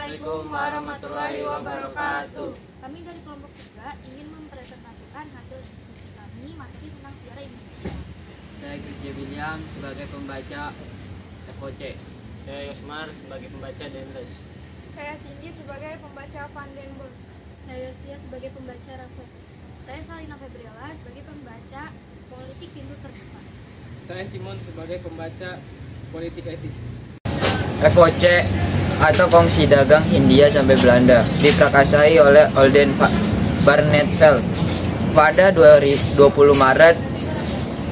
Assalamualaikum warahmatullahi wabarakatuh. Kami dari kelompok 3 ingin mempresentasikan hasil diskusi kami materi tentang sejarah Indonesia. Saya Christian William sebagai pembaca FOC. Saya Yosmar sebagai pembaca Denles. Saya Cindy sebagai pembaca Van den Bos. Saya Sia sebagai pembaca Raffles. Saya Salina Febriela sebagai pembaca Politik Pintu Terbuka. Saya Simon sebagai pembaca Politik Etis. FOC atau Kongsi Dagang Hindia sampai Belanda diprakasai oleh Olden Barneveldt pada 20 Maret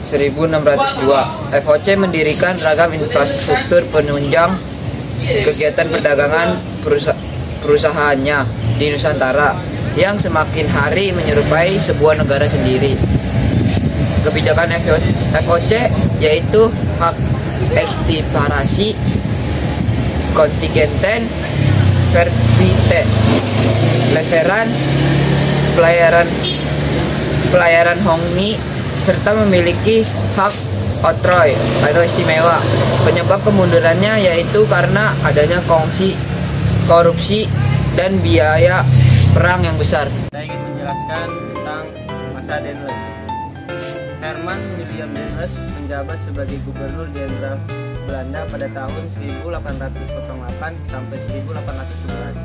1602. FOC mendirikan ragam infrastruktur penunjang kegiatan perdagangan perusahaannya di Nusantara yang semakin hari menyerupai sebuah negara sendiri. Kebijakan FOC yaitu hak eksplorasi, kontingenten, verbite, leveran, pelayaran hongi, serta memiliki hak oktroy atau istimewa. Penyebab kemundurannya yaitu karena adanya kongsi, korupsi, dan biaya perang yang besar. Saya ingin menjelaskan tentang masa Denles. Herman William Denles menjabat sebagai Gubernur Jenderal Belanda pada tahun 1808 sampai 1811.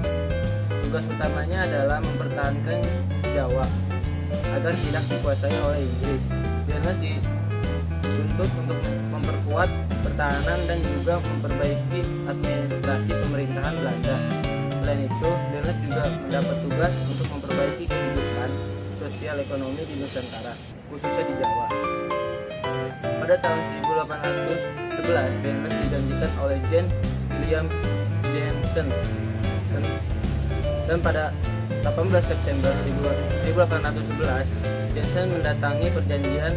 Tugas utamanya adalah mempertahankan Jawa agar tidak dikuasai oleh Inggris. Denles dituntut untuk memperkuat pertahanan dan juga memperbaiki administrasi pemerintahan Belanda. Selain itu, Denles juga mendapat tugas untuk memperbaiki kehidupan sosial ekonomi di Nusantara, khususnya di Jawa. Pada tahun 1811, Denles digantikan oleh James William Jensen dan pada 18 September 1811, Jensen mendatangi perjanjian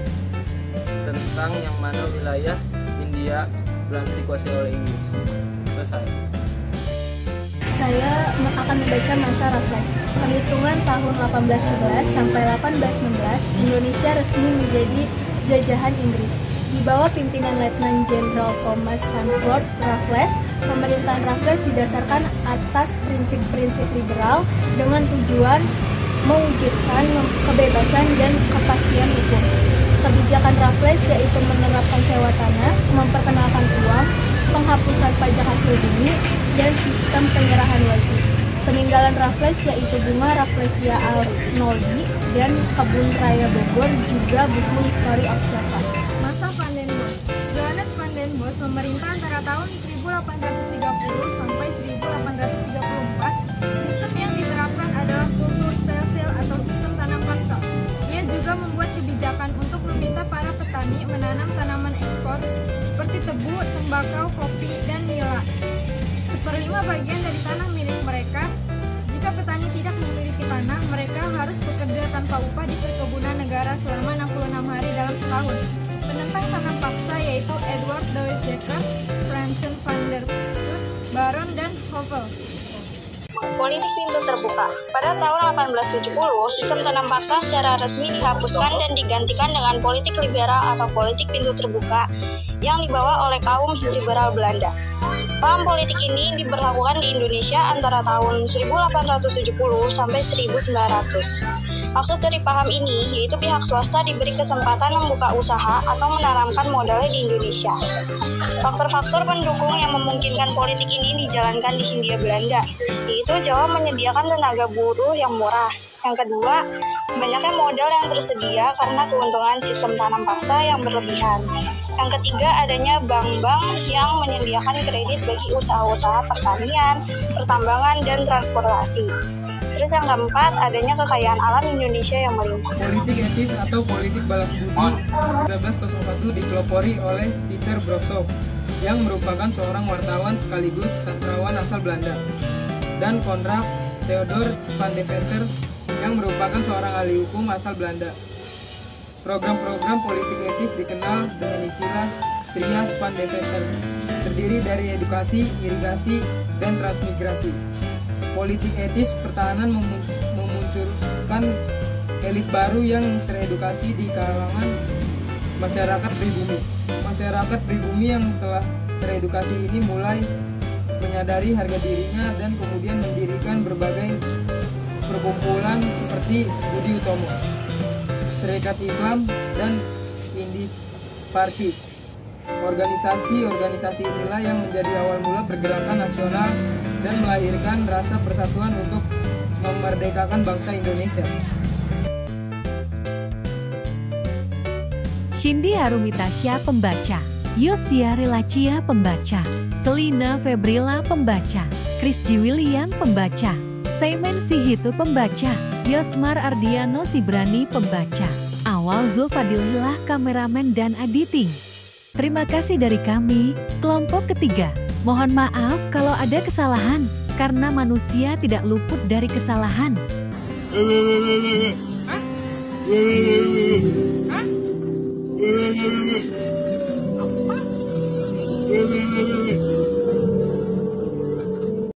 tentang yang mana wilayah Hindia Belanda dikuasai oleh Inggris. Selesai. Saya akan membaca masa Raffles. Perhitungan tahun 1811 sampai 1816, Indonesia resmi menjadi jajahan Inggris. Di bawah pimpinan Letnan Jenderal Thomas Sandford Raffles, pemerintahan Raffles didasarkan atas prinsip-prinsip liberal dengan tujuan mewujudkan kebebasan dan kepastian hukum. Kebijakan Raffles yaitu menerapkan sewa tanah, memperkenalkan uang, penghapusan pajak hasil bumi, dan sistem penyerahan wajib. Peninggalan Raffles yaitu bunga Rafflesia Arnoldi dan kebun raya Bogor, juga buku History of Java. Masa Van den Bos. Johannes Van den Bos memerintah antara tahun 1830 sampai 1834. Sistem yang diterapkan adalah kultur stelsel atau sistem tanam paksa. Ia juga membuat kebijakan untuk meminta para petani menanam tanaman ekspor seperti tebu, tembakau, kopi, dan nila. 1/5 bagian dari tanah milik mereka. Jika petani tidak memiliki tanah, mereka harus bekerja tanpa upah di perkebunan negara selama 66 hari dalam setahun. Penentang tanam paksa yaitu Edward de Westdekker, Fransen van der Put, Baron, dan Hovel. Politik pintu terbuka. Pada tahun 1870, sistem tanam paksa secara resmi dihapuskan dan digantikan dengan politik liberal atau politik pintu terbuka yang dibawa oleh kaum liberal Belanda. Paham politik ini diberlakukan di Indonesia antara tahun 1870 sampai 1900. Maksud dari paham ini yaitu pihak swasta diberi kesempatan membuka usaha atau menanamkan modalnya di Indonesia. Faktor-faktor pendukung yang memungkinkan politik ini dijalankan di Hindia Belanda, yaitu Jawa menyediakan tenaga buruh yang murah. Yang kedua, banyaknya modal yang tersedia karena keuntungan sistem tanam paksa yang berlebihan. Yang ketiga, adanya bank-bank yang menyediakan kredit bagi usaha-usaha pertanian, pertambangan, dan transportasi. Terus yang keempat, adanya kekayaan alam Indonesia yang melimpah. Politik etis atau politik balas budi 1901 dipelopori oleh Peter Brosov yang merupakan seorang wartawan sekaligus sastrawan asal Belanda, dan Konrad Theodor van Deventer yang merupakan seorang ahli hukum asal Belanda. Program-program politik etis dikenal dengan istilah Trias van Deventer, terdiri dari edukasi, irigasi, dan transmigrasi. Politik etis pertahanan memunculkan elit baru yang teredukasi di kalangan masyarakat pribumi. Masyarakat pribumi yang telah teredukasi ini mulai menyadari harga dirinya dan kemudian mendirikan berbagai perkumpulan seperti Budi Utomo, Serikat Islam, dan Indis Party. Organisasi-organisasi inilah yang menjadi awal mula pergerakan nasional dan melahirkan rasa persatuan untuk memerdekakan bangsa Indonesia. Cindy Harumitasya pembaca, Yosia Relacia pembaca, Selina Febrila pembaca, Krisji William pembaca, Saimen Sihitu pembaca, Yosmar Ardiano Sibrani pembaca, Awal Zulfadilillah kameramen dan editing. Terima kasih dari kami, kelompok ketiga. Mohon maaf kalau ada kesalahan, karena manusia tidak luput dari kesalahan. Hah?